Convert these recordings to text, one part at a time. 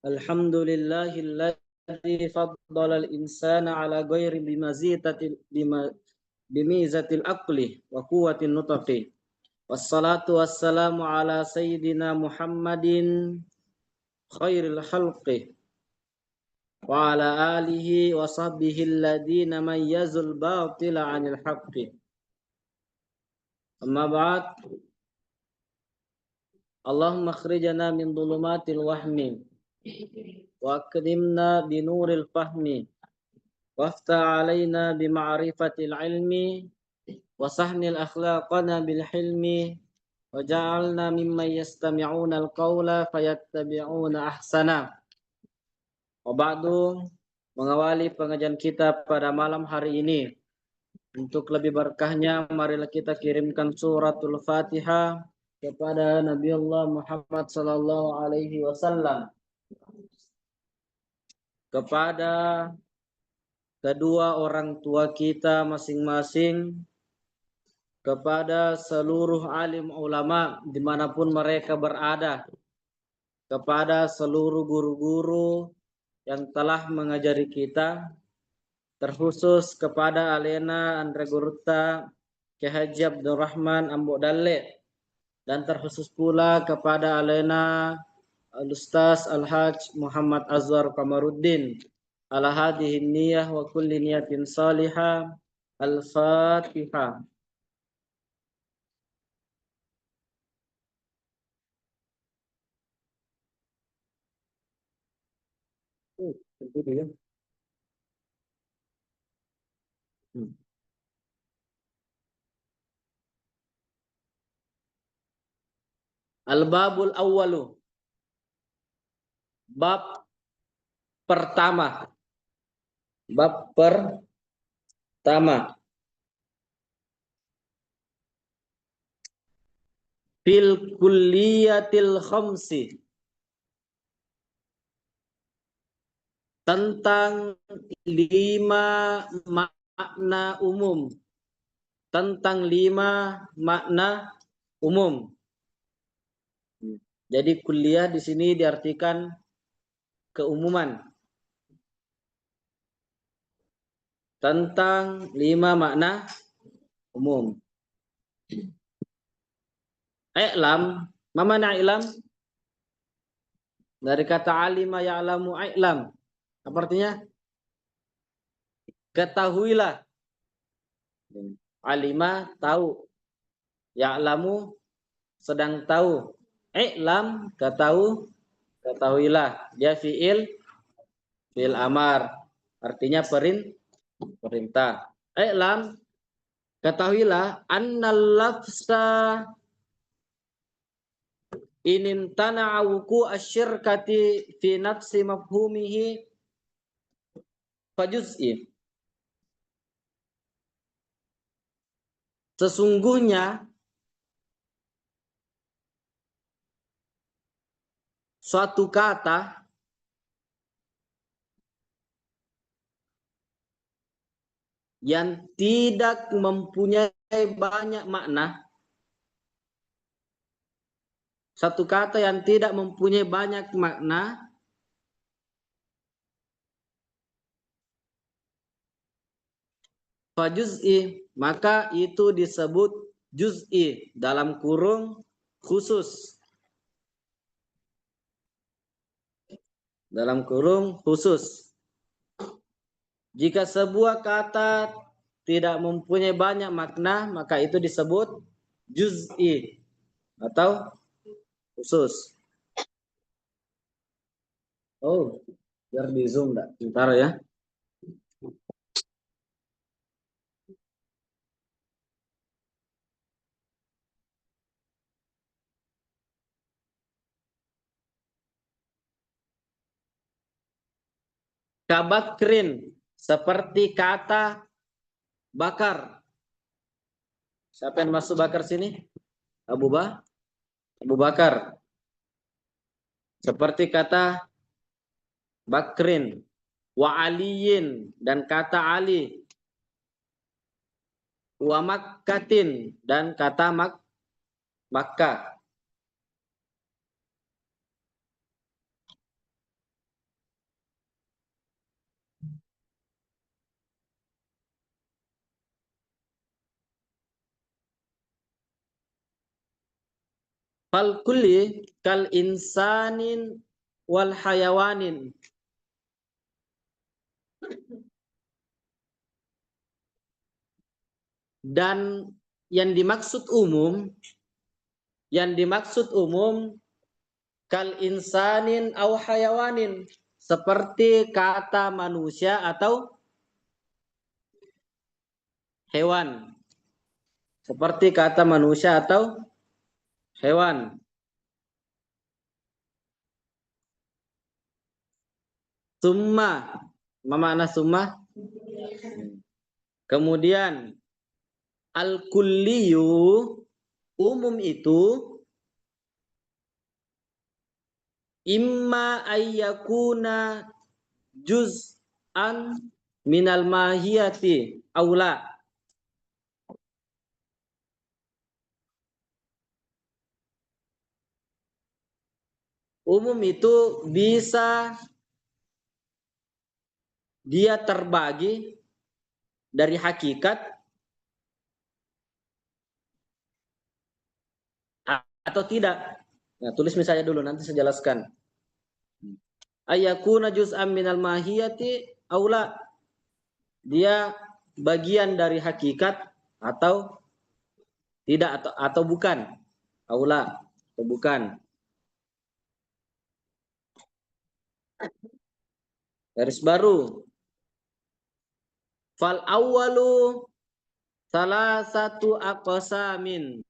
Alhamdulillahilladzi faddala al-insana ala ghairi bimizatil aqli wa quwwatin nutqi. Wassalatu wassalamu ala sayyidina Muhammadin khairil khalqi wa ala alihi wa sahbihi alladhina mayyazul batila 'anil haqqi. Amma ba'd. Allahumma akhrijna min dhulumatil wahmi wa akrimna bi nuril fahmi waftah 'alaina bi ma'rifatil ilmi wa sahnil akhlaqana bil hilmi wa ja'alna mimman yastami'una al-qawla fayattabi'una ahsana. Wa ba'du, mengawali pengajian kita pada malam hari ini, untuk lebih berkahnya marilah kita kirimkan suratul Fatihah kepada Nabiullah Muhammad sallallahu alaihi wasallam, kepada kedua orang tua kita masing-masing, kepada seluruh alim ulama dimanapun mereka berada, kepada seluruh guru-guru yang telah mengajari kita, terkhusus kepada Alena Andre Gurta, Ki Haji Abdurrahman Ambo Dalle, dan terkhusus pula kepada Alena Al-Ustaz Al-Hajj Muhammad Azwar Kamaruddin. Ala hadhihi niyah wa kulli niyatin salihah. Al-Fatihah. Al-babul awwalu. Bab pertama. Bab pertama. Fil kulliyatil khamsi. Tentang 5 makna umum. Tentang 5 makna umum. Jadi kuliah di sini diartikan keumuman. Tentang 5 makna umum. I'lam, ma mana i'lam? Dari kata alima ya'lamu i'lam. Apa artinya? Ketahuilah. Alima tahu. Ya'lamu sedang tahu. I'lam ketahuilah. Dia fi'il amar. Artinya perintah. I'lam ketahuilah annal lafsa inin tana'awuku asyirkati fi nafsi mafhumihi fajuz'i. Sesungguhnya suatu kata yang tidak mempunyai banyak makna, satu kata yang tidak mempunyai banyak makna, fajuz'i, maka itu disebut juz'i, dalam kurung khusus. Dalam kurung khusus. Jika sebuah kata tidak mempunyai banyak makna, maka itu disebut juz'i atau khusus. Oh, biar di zoom enggak? Bentar ya. Kabakrin, seperti kata bakar. Siapa yang masuk bakar sini? Abu Bakar. Seperti kata bakrin. Wa aliyin, dan kata Ali. Wa makkatin, dan kata Makkah. Fal kulli kal insanin wal hayawanin. Dan yang dimaksud umum, kal insanin au hayawanin, seperti kata manusia atau hewan. Seperti kata manusia atau hewan. Summa, apa makna summa? Kemudian al-kulliyu, umum itu imma ayyakuna juz'an minal mahiyati aula. Umum itu bisa dia terbagi dari hakikat atau tidak. Nah, tulis misalnya dulu, nanti saya jelaskan. Ayakuna juz'an minal mahiyati aula. Dia bagian dari hakikat atau tidak, atau bukan. Aula atau bukan. Garis baru. Fal awwalu salah satu aqsamin.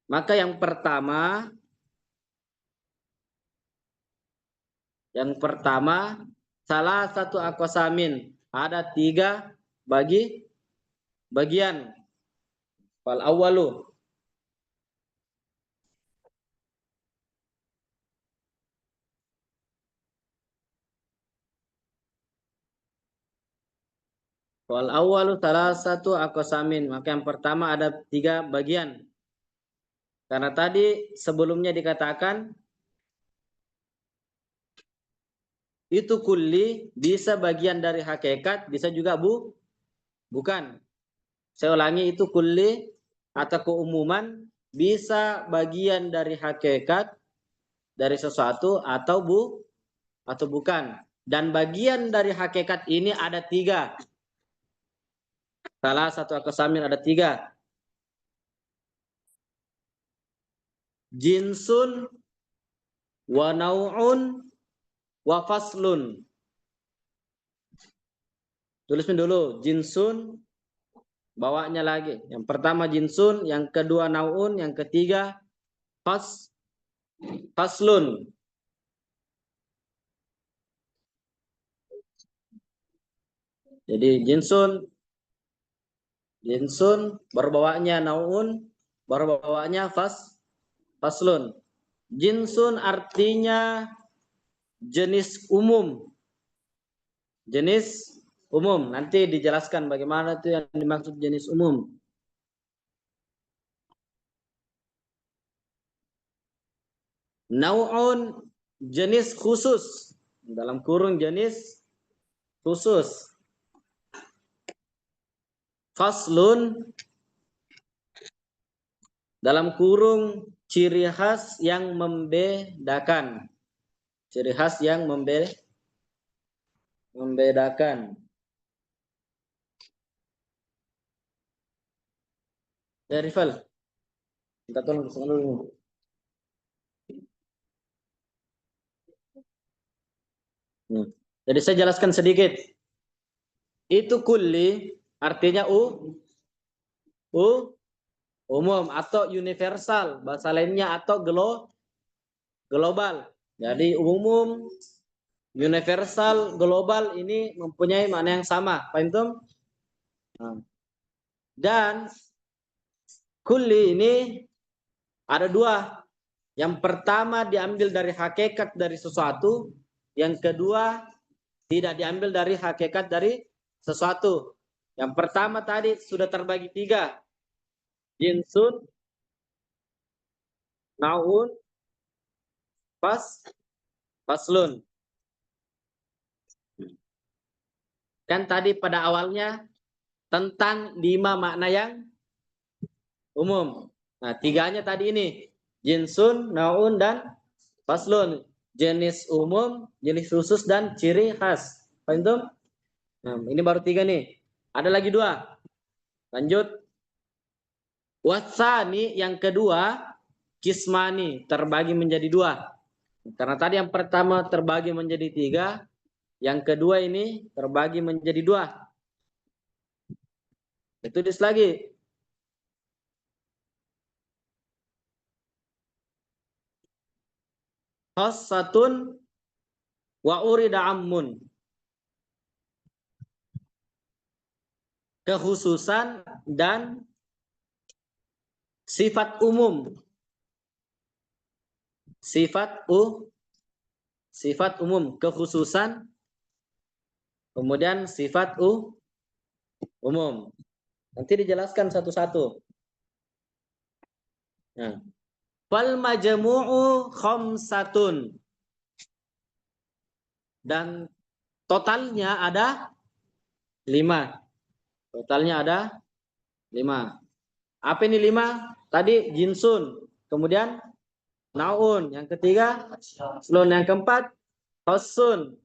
Maka yang pertama salah satu aqsamin, ada 3 bagian. Fal awwalu, salah satu aqsamin. Maka yang pertama ada 3 bagian. Karena tadi sebelumnya dikatakan itu kulli bisa bagian dari hakikat, bisa juga bukan. Saya ulangi, itu kulli atau keumuman bisa bagian dari hakikat dari sesuatu atau bukan. Dan bagian dari hakikat ini ada 3. Salah satu aqsamin ada 3. Jinsun wa nau'un wa faslun. Tuliskan dulu, jinsun, bawanya lagi. Yang pertama jinsun, yang kedua nau'un, yang ketiga faslun. Jadi jinsun baru bawanya nau'un, baru bawanya faslun. Jinsun artinya jenis umum. Jenis umum. Nanti dijelaskan bagaimana itu yang dimaksud jenis umum. Nau'un, jenis khusus. Dalam kurung jenis khusus. Faslun, dalam kurung ciri khas yang membedakan. Ciri khas yang membedakan. Ya Rifal, minta tolong kesana dulu. Jadi saya jelaskan sedikit. Itu kulli artinya umum atau universal, bahasa lainnya, atau global. Jadi umum, universal, global ini mempunyai makna yang sama. Paham tuh? Dan kulli ini ada 2. Yang pertama diambil dari hakikat dari sesuatu, yang kedua tidak diambil dari hakikat dari sesuatu. Yang pertama tadi sudah terbagi 3. Jinsun, naun, faslun. Kan tadi pada awalnya tentang 5 makna yang umum. Nah, tiganya tadi ini. Jinsun, naun, dan faslun. Jenis umum, jenis khusus, dan ciri khas. Paham itu? Nah, ini baru tiga nih. Ada lagi dua. Lanjut. Wasani yang kedua, kismani, terbagi menjadi dua. Karena tadi yang pertama terbagi menjadi tiga, yang kedua ini terbagi menjadi dua. Itu dis lagi. Khassatun wa urida ammun. Kekhususan dan sifat umum. Sifat umum, kekhususan, kemudian sifat umum. Nanti dijelaskan satu-satu. Nah, fal majmu'u khamsatun. Dan totalnya ada 5. Totalnya ada 5. Apa ini 5? Tadi jinsun, kemudian naun, yang ketiga slun, yang keempat hosun,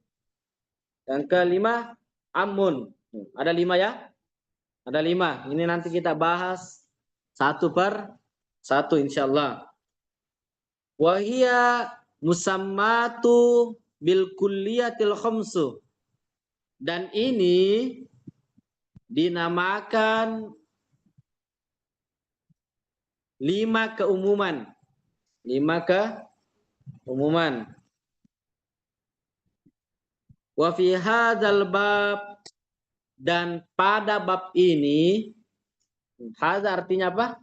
yang kelima amun. Ada 5 ya? Ada 5. Ini nanti kita bahas satu per satu insyaallah. Wahia musammatu bil kulliyatil khamsu. Dan ini dinamakan 5 keumuman. 5 keumuman. Wa fi hadzal bab, dan pada bab ini, hadza artinya apa?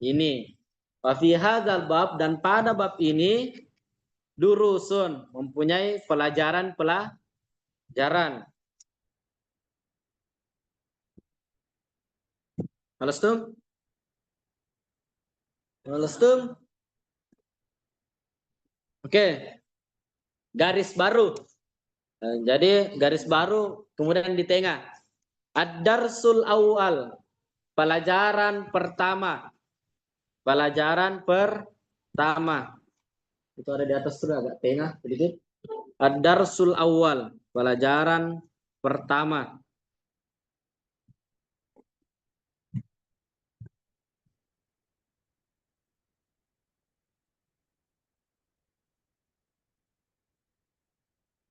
Ini. Wa fi hadzal bab, dan pada bab ini durusun, mempunyai pelajaran. Alastum? Alastum? Oke. Garis baru. Jadi garis baru kemudian di tengah. Ad-darsul awal. Pelajaran pertama. Pelajaran pertama. Itu ada di atas tuh agak tengah sedikit. Ad-darsul awal. Pelajaran pertama.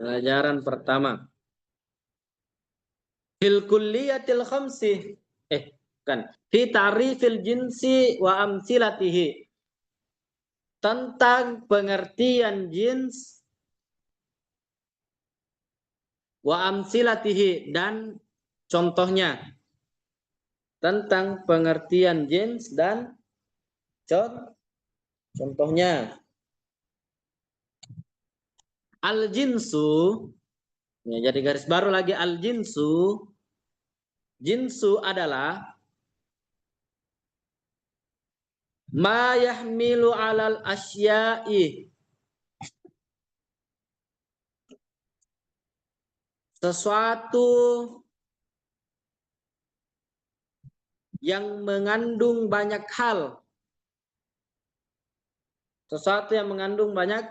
Pelajaran pertama. Fil kulliyatil khamsi. Kan. Fi ta'rifil jinsi wa amsilatihi. Tentang pengertian jins wa amsilatihi, dan contohnya. Tentang pengertian jins dan contohnya. Al-jinsu, ya, jadi garis baru lagi al-jinsu. Jinsu adalah ma yahmilu alal asya'i, sesuatu yang mengandung banyak hal. Sesuatu yang mengandung banyak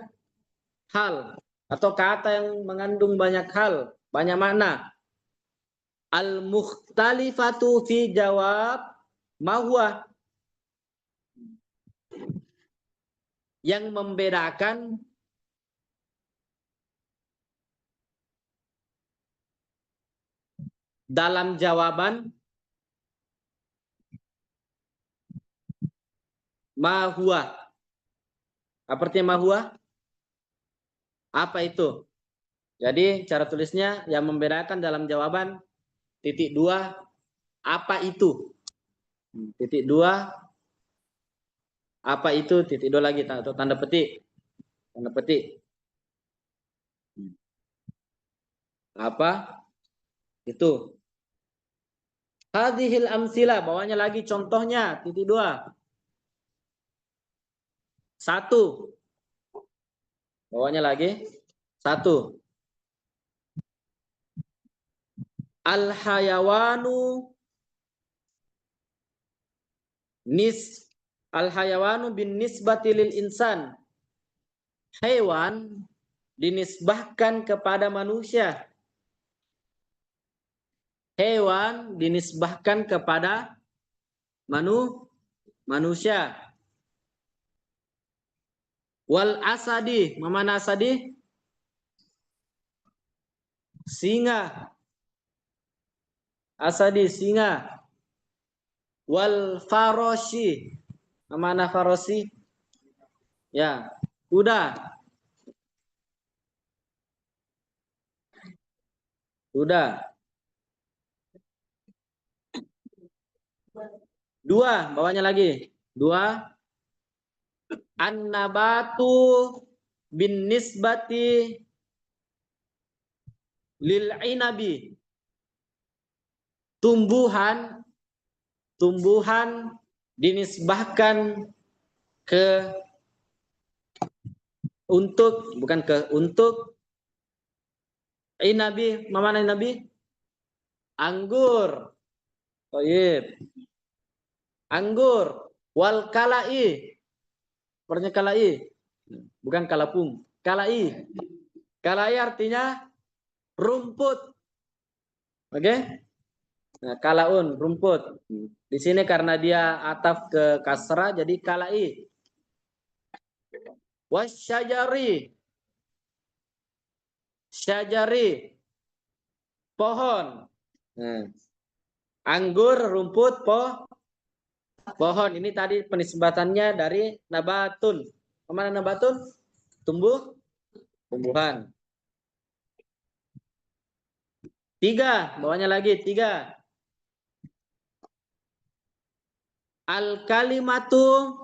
hal. Atau kata yang mengandung banyak hal, banyak makna. Al-mukhtalifatu fi jawab mahwa, yang membedakan dalam jawaban mahwa. Apa artinya mahwa? Apa itu? Jadi cara tulisnya yang membedakan dalam jawaban titik 2 apa itu? Titik 2 apa itu? Titik 2 lagi atau tanda petik. Tanda petik. Apa itu? Hadhil amsila, bawahnya lagi contohnya, titik 2. 1. Bawahnya lagi 1. Al hayawanu nis Al hayawanu bin nisbati lil insan. Hewan dinisbahkan kepada manusia. Hewan dinisbahkan kepada manusia. Wal asadi, mana asadi? Singa. Asadi singa. Wal faroshi, mana faroshi? Ya, kuda. Kuda. Dua, bawahnya lagi. Dua. An-nabatu bin nisbati lil inabi. Tumbuhan dinisbahkan ke untuk inabi. Mana inabi? Anggur. Baik. Anggur. Wal kalai. Sepertinya kalai. Bukan kalapung. Kalai. Kalai artinya rumput. Oke? Nah, kalaun, rumput. Di sini karena dia ataf ke kasrah jadi kalai. Wasyajari. Syajari. Pohon. Nah. Anggur, rumput, pohon. Ini tadi penisbatannya dari nabatun. Kemana nabatun? Tumbuhan. 3, bawahnya lagi 3. Al kalimatu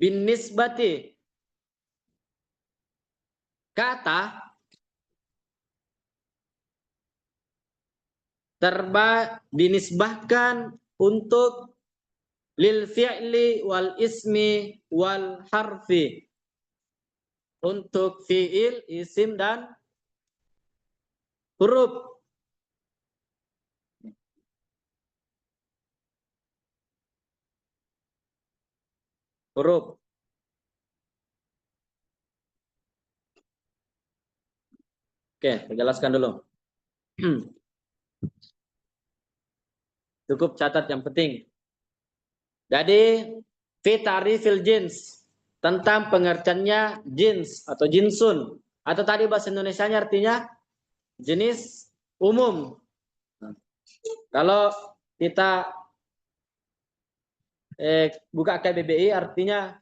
bin nisbati, kata dinisbahkan untuk lil fi'li wal ismi wal harfi, untuk fi'il, isim dan huruf. Huruf. Oke, saya jelaskan dulu. Cukup catat yang penting. Jadi fi ta'rifil jins, tentang pengertiannya jins atau jinsun, atau tadi bahasa Indonesianya artinya jenis umum. Kalau kita buka KBBI artinya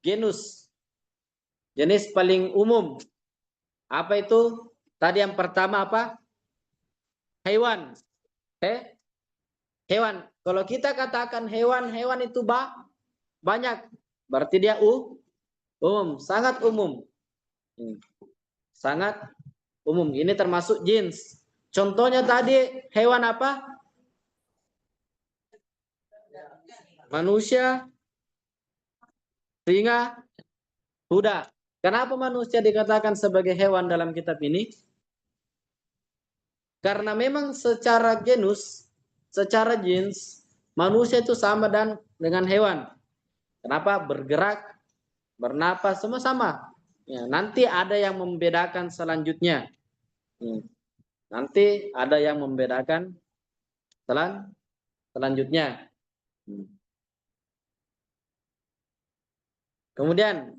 genus, jenis paling umum. Apa itu? Tadi yang pertama apa? Hewan. Hewan. Kalau kita katakan hewan itu banyak, berarti dia umum, sangat umum. Sangat umum. Ini termasuk jins. Contohnya tadi hewan apa? Manusia, singa, kuda. Kenapa manusia dikatakan sebagai hewan dalam kitab ini? Karena memang secara genus, secara jins, manusia itu sama dengan hewan. Kenapa? Bergerak, bernapas, semua sama. Ya, nanti ada yang membedakan selanjutnya. Nanti ada yang membedakan selanjutnya. Kemudian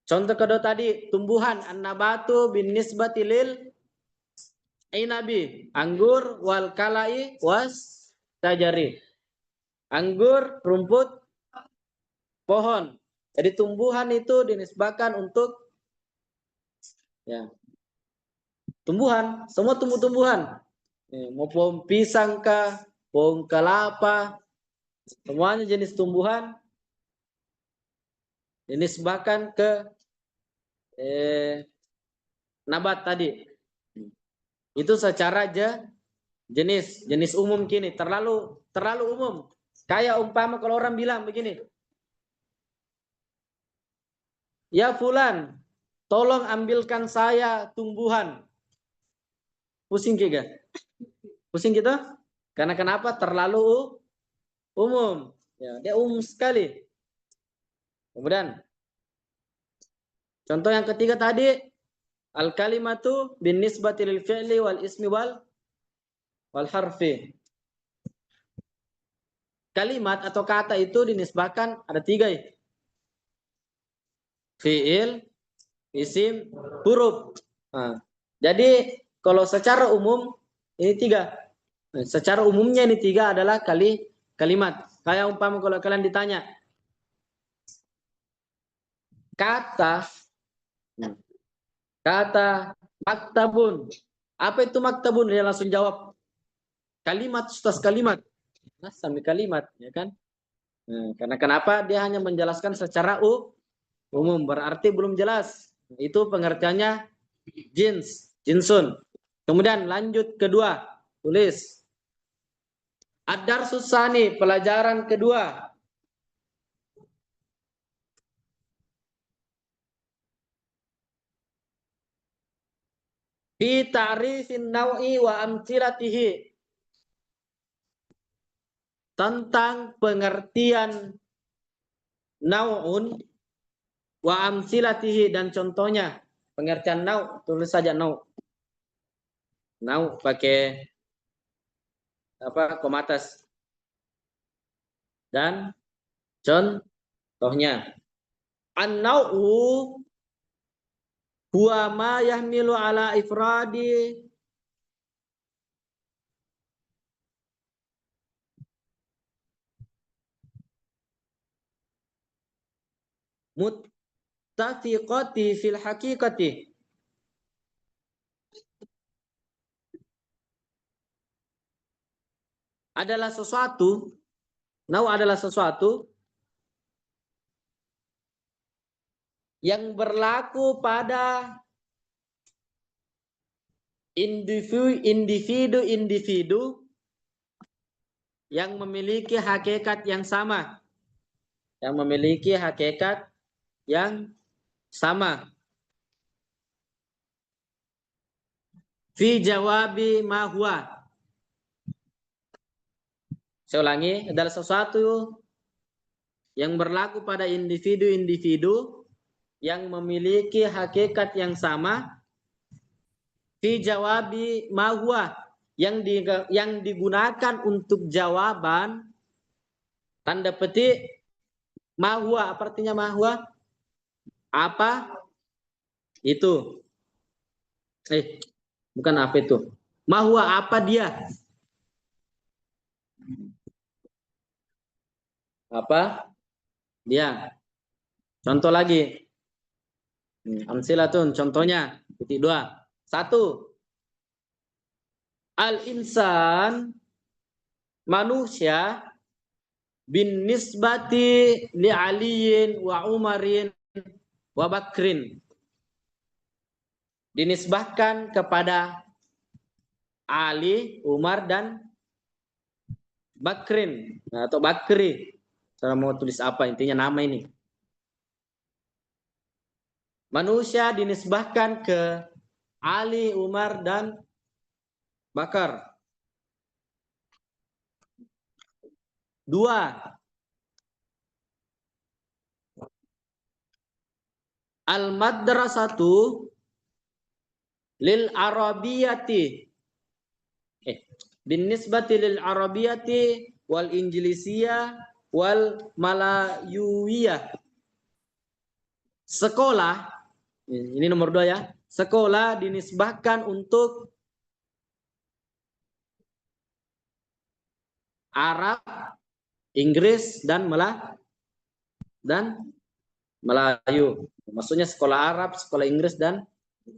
contoh kedua tadi tumbuhan, an-nabatu bin nisbati lil inabi, anggur, wal kalai was tajari. Anggur, rumput, pohon. Jadi tumbuhan itu dinisbahkan untuk tumbuhan, semua tumbuh-tumbuhan. Mau pohon pisang kah, pohon kelapa, semuanya jenis tumbuhan dinisbahkan ke nabat tadi. Itu secara jenis umum kini, terlalu umum. Kayak umpama kalau orang bilang begini, ya fulan, tolong ambilkan saya tumbuhan. Pusing kita? Pusing kita? Karena kenapa? Terlalu umum. Ya, dia umum sekali. Kemudian contoh yang ketiga tadi, al kalimatu bin nisbati lil fi'li wal ismi wal harfi. Kalimat atau kata itu dinisbahkan ada 3 ya. Fi'il, isim, huruf. Nah, jadi kalau secara umum ini 3. Nah, secara umumnya ini 3 adalah kalimat. Kayak umpama kalau kalian ditanya kata maktabun. Apa itu maktabun? Dia langsung jawab kalimat atas kalimat. Nah, sampai kalimat, ya kan? Nah, karena kenapa? Dia hanya menjelaskan secara umum, berarti belum jelas. Itu pengertiannya jinsun. Kemudian lanjut kedua, tulis. Ad-darsus tsani, pelajaran kedua. Fi ta'rifin naw'i wa amthilatihi. Tentang pengertian nau'un wa amthilatihi dan contohnya. Pengertian nau', tulis saja nau'. Nau' pakai apa? Komatas. Dan contohnya. An-nau'u huwa ma yahmilu ala ifradi muttafiqati fil haqiqati. Adalah sesuatu, nau adalah sesuatu yang berlaku pada individu yang memiliki hakikat yang sama. Yang memiliki hakikat yang sama. Fi jawabi ma huwa. Saya ulangi, adalah sesuatu yang berlaku pada individu-individu yang memiliki hakikat yang sama. Fi jawabi ma huwa, yang digunakan untuk jawaban tanda petik ma huwa. Apa artinya ma huwa? Apa itu? Bukan apa itu. Ma huwa, apa dia? Apa dia? Contoh lagi. Amsilatun, contohnya. Titik 2. 1. Al-insan, manusia, bin nisbati li aliyin wa umarin wa bakrin. Dinisbahkan kepada Ali, Umar, dan Bakrin. Atau Bakri. Saya mau tulis apa, intinya nama ini. Manusia dinisbahkan ke Ali, Umar, dan Bakar. 2. Al-madrasatu lil arabiyati. Bin nisbati lil arabiyati wal injilisiyah wal malayuiyah. Sekolah, ini nomor 2 ya. Sekolah dinisbahkan untuk Arab, Inggris, dan Melayu. Maksudnya sekolah Arab, sekolah Inggris, dan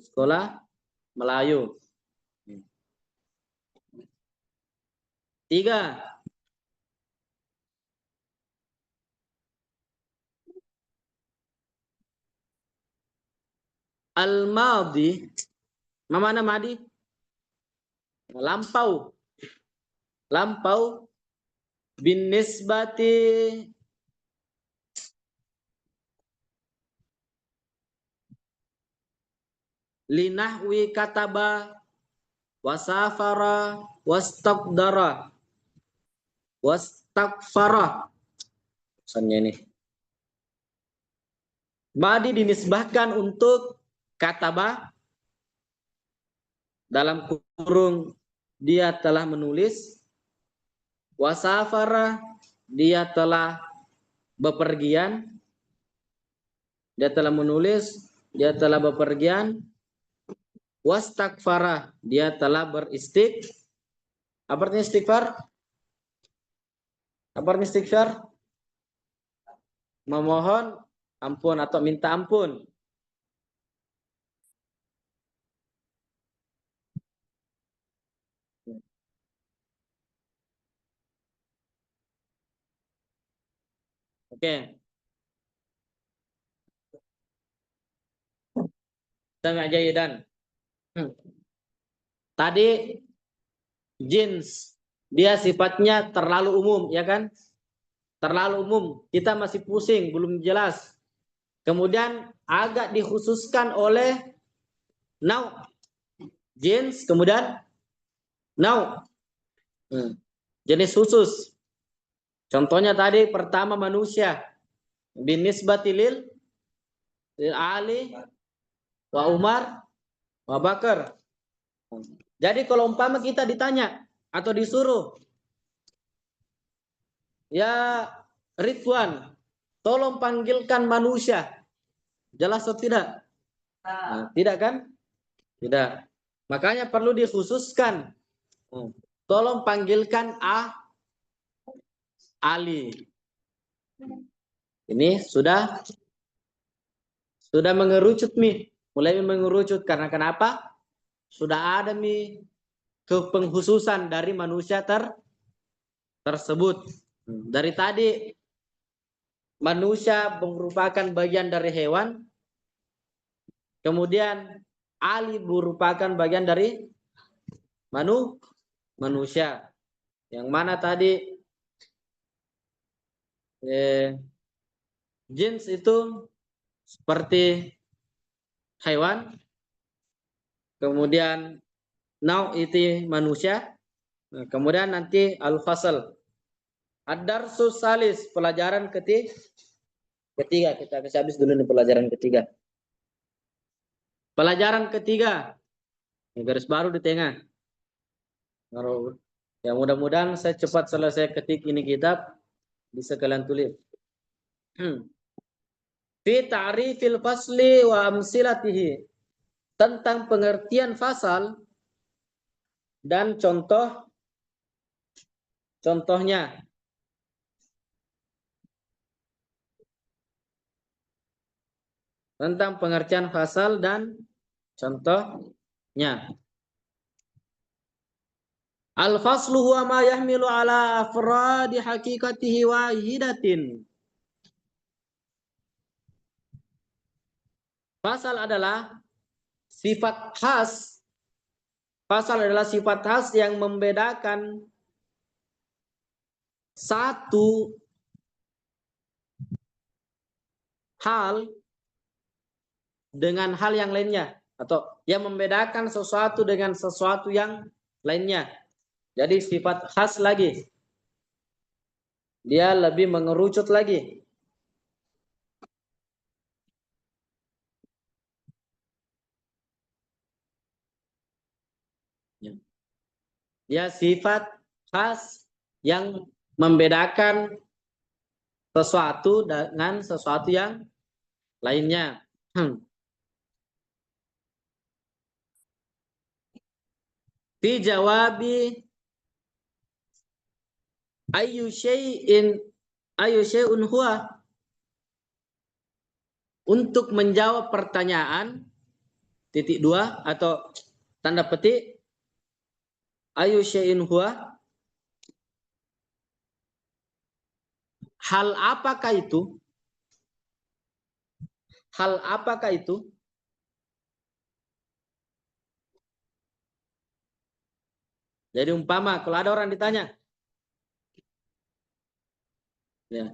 sekolah Melayu. 3. Al-madi. Mana madi? Lampau. Lampau bin nisbati linahwi kataba wasafara wastaqdara. wastaghfara. Pesannya ini. Madi dinisbahkan untuk kataba, dalam kurung dia telah menulis, wasafara dia telah bepergian, dia telah menulis, dia telah bepergian, wastaghfara dia telah apa artinya istighfar? Apa artinya istighfar? Memohon ampun atau minta ampun. Oke. Sami' jayidan. Tadi jins dia sifatnya terlalu umum, ya kan? Terlalu umum. Kita masih pusing, belum jelas. Kemudian agak dikhususkan oleh nau, jins, kemudian nau, jenis khusus. Contohnya tadi pertama manusia, binisbatilil Ali wa Umar wa Bakar. Jadi kalau umpama kita ditanya atau disuruh, ya Ridwan, tolong panggilkan manusia, jelas atau tidak? Nah, tidak kan? Tidak. Makanya perlu dikhususkan. Tolong panggilkan Ali. Ini sudah mengerucut mulai mengerucut karena kenapa? Sudah ada kepenghususan dari manusia tersebut. Dari tadi manusia merupakan bagian dari hewan, kemudian Ali merupakan bagian dari manusia. Yang mana tadi jins itu seperti hewan, kemudian nau itu manusia, kemudian nanti al-fasal. Ad-darsus salis, pelajaran ketiga. Kita kasih habis dulu nih pelajaran ketiga. Pelajaran ketiga. Ini garis baru di tengah. Ya mudah-mudahan saya cepat selesai ketik ini kitab. Bisa kalian tulis. Fi ta'rifil fasli wa amsilatihi. Tentang pengertian fasal dan contohnya. Tentang pengertian fasal dan contohnya. Al-faslu huwa ma yahmilu ala afradi haqiqatihi wahidatin. Fasal adalah sifat khas. Fasal adalah sifat khas yang membedakan satu hal dengan hal yang lainnya, atau yang membedakan sesuatu dengan sesuatu yang lainnya. Jadi sifat khas lagi. Dia lebih mengerucut lagi. Dia sifat khas yang membedakan sesuatu dengan sesuatu yang lainnya. Fi jawabi ayyu syai'un huwa, untuk menjawab pertanyaan titik dua atau tanda petik ayyu syai'in huwa, hal apakah itu? Hal apakah itu? Jadi umpama kalau ada orang ditanya, ya,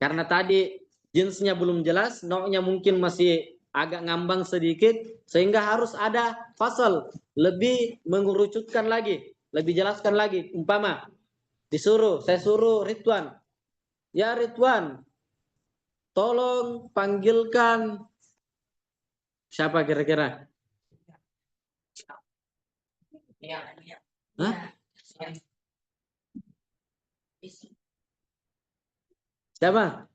karena tadi jenisnya belum jelas, nau'nya mungkin masih agak ngambang sedikit, sehingga harus ada fasal, lebih mengerucutkan lagi, lebih jelaskan lagi. Umpama Disuruh, saya suruh Ridwan. Ya Ridwan, tolong panggilkan siapa kira-kira? Hah? Siapa?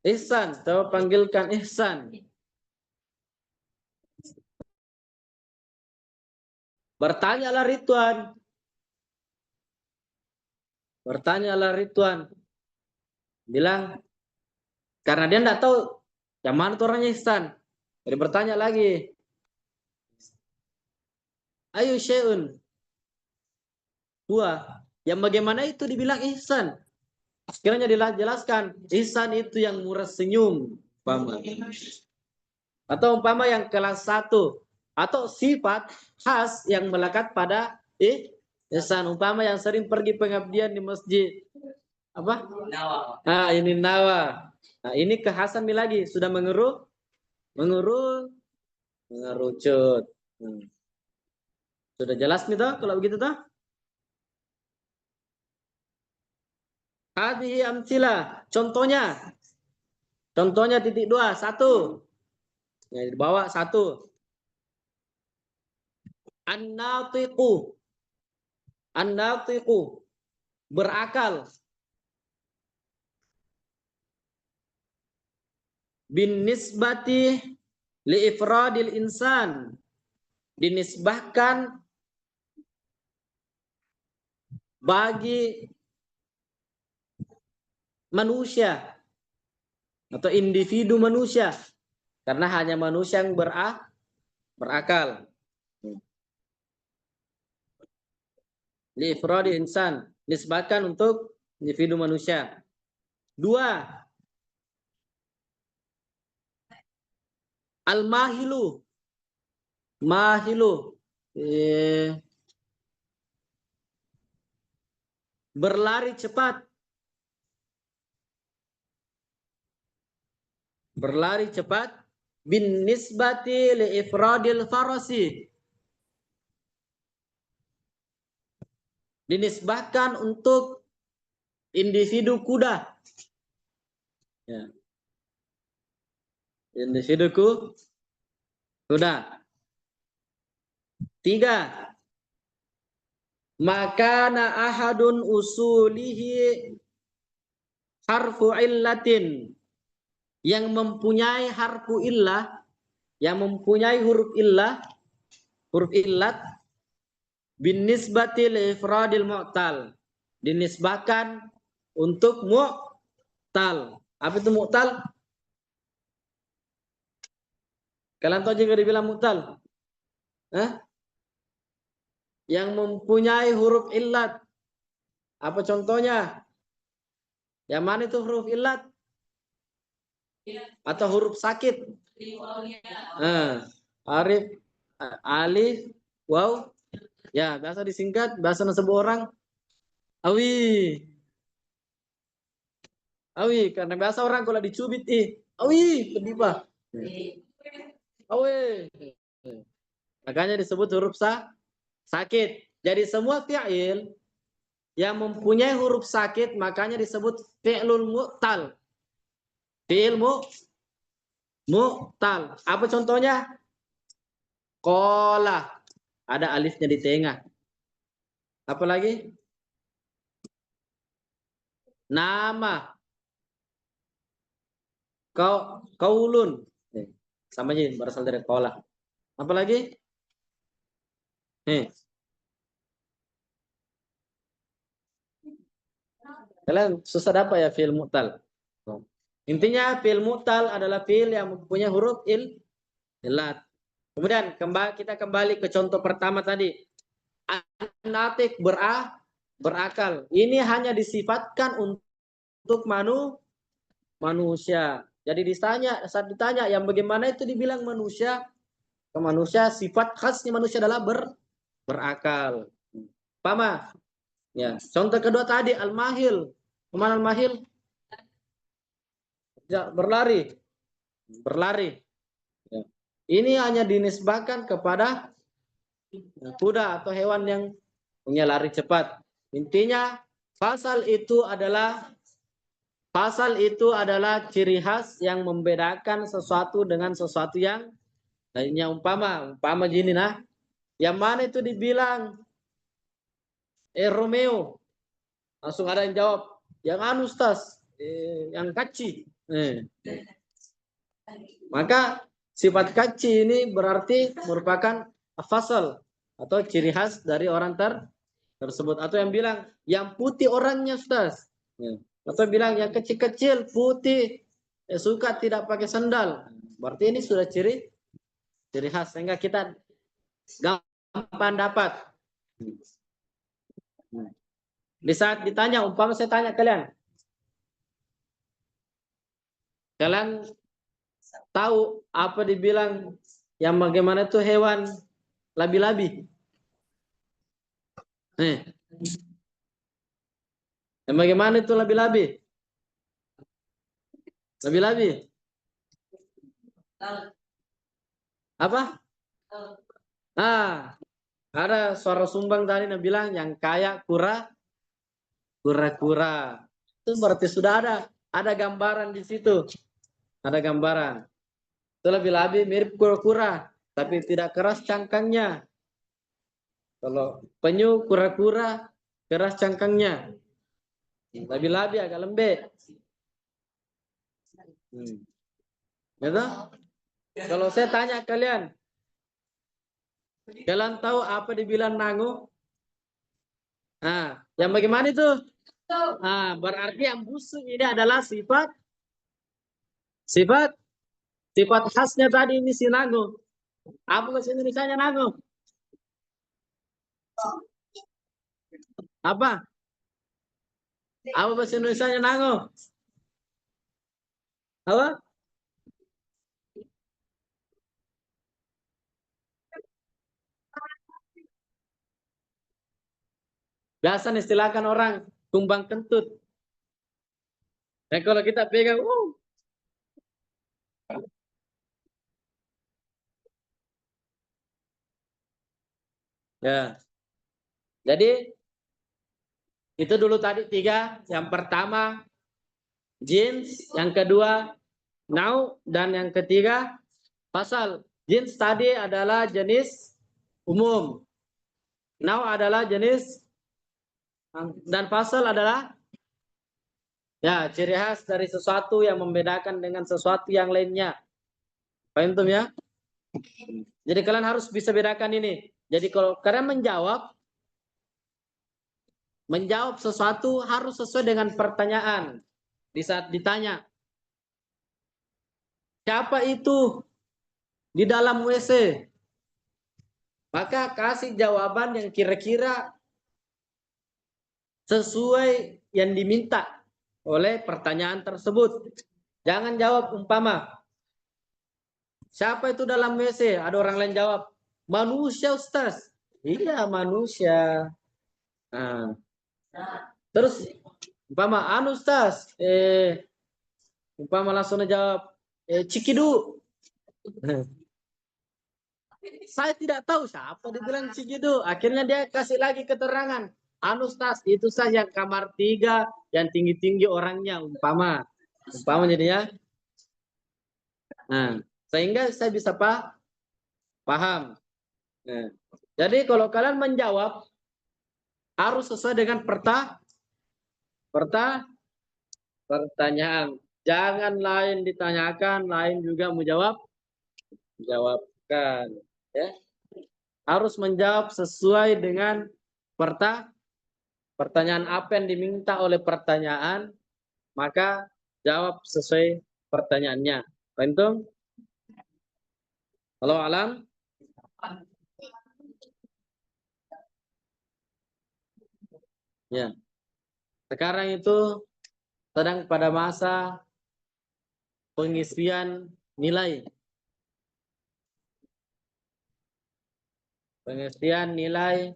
Ihsan, coba panggilkan Ihsan. Bertanyalah Ridwan. Bertanyalah Ridwan. Bilang, karena dia enggak tahu yang mana tuh orangnya Ihsan. Jadi bertanya lagi. Ayo syai'un. Dua. Yang bagaimana itu dibilang Ihsan. Sekiranya dijelaskan. Ihsan itu yang murah senyum. Umpama. Atau umpama yang kelas 1. Atau sifat khas yang melekat pada Ihsan. Umpama yang sering pergi pengabdian di masjid. Apa? Nawa. Nah, ini nawa. Nah, ini kekhasan lagi. Sudah mengerucut. Sudah jelas nih toh kalau begitu toh? Hadhihi amtsilah. Contohnya. Contohnya titik 2, 1. Ya, di bawah 1. An-natiqu. An-natiqu. Berakal. Bin nisbati li ifradil insan. Dinisbahkan bagi manusia atau individu manusia, karena hanya manusia yang berakal. Li ifradi insan, nisbahkan untuk individu manusia. 2. Al-mahilu. Mahilu. Berlari cepat. Berlari cepat. Bin nisbati li ifradil farasi. Dinisbahkan untuk individu kuda. Ya. Individu kuda. 3. Makana ahadun usulihi harfu illatin. Yang mempunyai harfu illah, yang mempunyai huruf illah, huruf illat, bin nisbati li ifradil mu'tal. Dinisbahkan untuk mu'tal. Apa itu mu'tal? Kalian tahu juga dibilang mu'tal? Yang mempunyai huruf illat. Apa contohnya? Yang mana itu huruf illat? Atau huruf sakit? Arif, alif, waw. Ya, biasa disingkat, bahasa nasabah orang. Awi. Awi, karena biasa orang kalau dicubit, awi, kenapa? Awi. Makanya disebut huruf sakit. Jadi semua fi'il yang mempunyai huruf sakit, makanya disebut fi'lul mu'tal. Fi'il mu'tal. Apa contohnya? Qala. Ada alifnya di tengah. Apa lagi? Nama. Kaulun. Sama aja berasal dari qala. Apa lagi? Kalian susah apa ya fi'il mu'tal? Intinya fi'il mu'tal adalah fi'il yang mempunyai huruf illat. Kemudian kita kembali ke contoh pertama tadi. An-natiq berakal. Ini hanya disifatkan untuk manusia. Jadi saat ditanya yang bagaimana itu dibilang manusia, ke manusia sifat khasnya manusia adalah berakal. Paham? Ya. Contoh kedua tadi al-mahil. Kemana al-mahil? Ya, berlari. Ya. Ini hanya dinisbahkan kepada kuda atau hewan yang punya lari cepat. Intinya fasal itu adalah ciri khas yang membedakan sesuatu dengan sesuatu yang lainnya. Umpama gini nah. Yang mana itu dibilang Romeo. Langsung ada yang jawab, yang anu Ustaz, yang kaci. Maka sifat kaci ini berarti merupakan fasal atau ciri khas dari orang tersebut. Atau yang bilang yang putih orangnya Ustaz. Atau bilang yang kecil-kecil putih suka tidak pakai sandal. Berarti ini sudah ciri khas sehingga kita gampang dapat. Di saat ditanya, umpama saya tanya kalian tahu apa dibilang yang bagaimana itu hewan labi-labi? Yang bagaimana itu labi-labi? Labi-labi? Apa? Nah, ada suara sumbang tadi yang bilang yang kayak kura-kura. Itu berarti sudah ada gambaran di situ. Ada gambaran. Itu labi-labi mirip kura-kura, tapi tidak keras cangkangnya. Kalau penyu kura-kura keras cangkangnya. Labi-labi agak lembek. Gitu? Kalau saya tanya kalian tahu apa dibilang nangu? Nah, yang bagaimana itu? Nah, berarti yang busuk ini adalah sifat khasnya tadi ini si nangu. Apa bahasa Indonesianya nangu? Apa? Apa bahasa Indonesianya nangu? Apa? Biasa istilahkan orang kumbang kentut. Dan kalau kita pegang, ya. Jadi itu dulu tadi 3. Yang pertama jeans, yang kedua now, dan yang ketiga pasal. Jeans tadi adalah jenis umum. Now adalah jenis, dan pasal adalah ya ciri khas dari sesuatu yang membedakan dengan sesuatu yang lainnya. Paham tuh ya? Jadi kalian harus bisa bedakan ini. Jadi kalau kalian menjawab sesuatu harus sesuai dengan pertanyaan. Di saat ditanya, siapa itu di dalam WC? Maka kasih jawaban yang kira-kira sesuai yang diminta oleh pertanyaan tersebut. Jangan jawab umpama, siapa itu dalam WC? Ada orang lain jawab, manusia Ustaz. Iya manusia. Nah, terus umpama anu Ustaz, umpama langsung jawab Cikidu. Saya tidak tahu siapa dibilang Cikidu. Akhirnya dia kasih lagi keterangan. Anu Ustaz, itu saja kamar 3 yang tinggi-tinggi orangnya umpama jadinya. Nah, sehingga saya bisa paham. Nah, jadi kalau kalian menjawab harus sesuai dengan pertanyaan. Jangan lain ditanyakan, lain juga menjawabkan. Ya. Harus menjawab sesuai dengan pertanyaan apa yang diminta oleh pertanyaan, maka jawab sesuai pertanyaannya. Paham? Kalau alam, ya. Sekarang itu sedang pada masa pengisian nilai. Pengisian nilai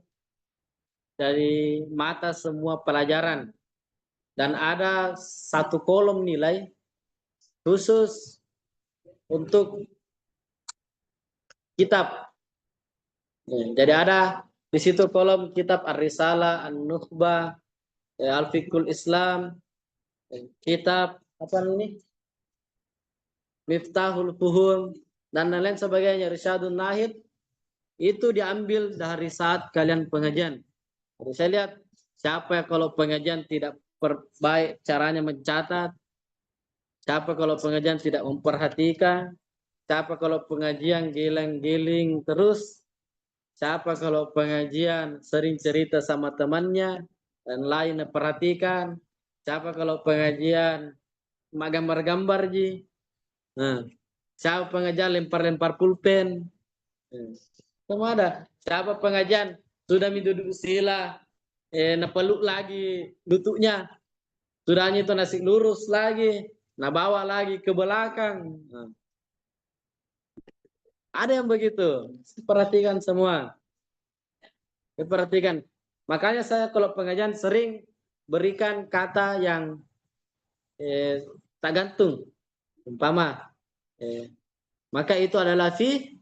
dari mata semua pelajaran. Dan ada satu kolom nilai khusus untuk kitab. Jadi ada Di situ kolom kitab Ar-Risalah, An-Nukhbah, Al-Fiqhul Islam, kitab apa ini? Miftahul Fuhum dan lain-lain sebagainya, Risyadun Nahid, itu diambil dari saat kalian pengajian. Jadi saya lihat siapa kalau pengajian tidak baik caranya mencatat, siapa kalau pengajian tidak memperhatikan, siapa kalau pengajian giling-giling terus, siapa kalau pengajian sering cerita sama temannya dan lain perhatikan, siapa kalau pengajian gambar-gambar ji. Nah, siapa pengajian lempar-lempar pulpen. Semua ada. Siapa pengajian sudah duduk sila, napeluk lagi lututnya. Sudahnya itu nasi lurus lagi, nah bawa lagi ke belakang. Nah, ada yang begitu. Perhatikan semua. Perhatikan. Makanya saya kalau pengajian sering berikan kata yang tak gantung. Umpama. Maka itu adalah fi.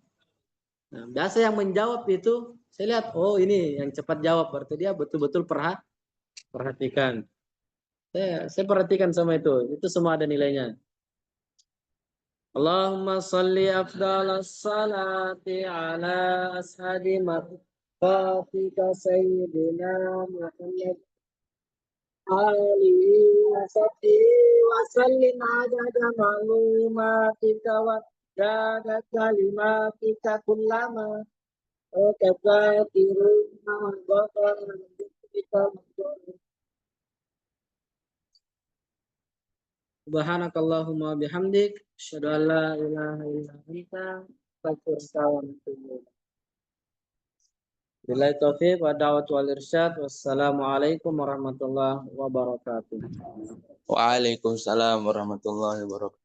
Nah, biasa yang menjawab itu, saya lihat, oh ini yang cepat jawab. Berarti dia betul-betul perhatikan. Saya perhatikan sama itu. Itu semua ada nilainya. Allahumma salli afdalas salati ala ashadi maqatika sayyidina Muhammad alihi wa sahbihi wa sallim adada ma'lumatika wa adada kalimatika kullama wa kafatiruna wa bakar kita. Subhanakallahumma bihamdik, asyhadu an la ilaha illa anta, astaghfiruka wa atubu ilaik. Billahi taufiq wa da'wat wal irsyad. Wassalamualaikum warahmatullahi wabarakatuh. Waalaikumsalam warahmatullahi wabarakatuh.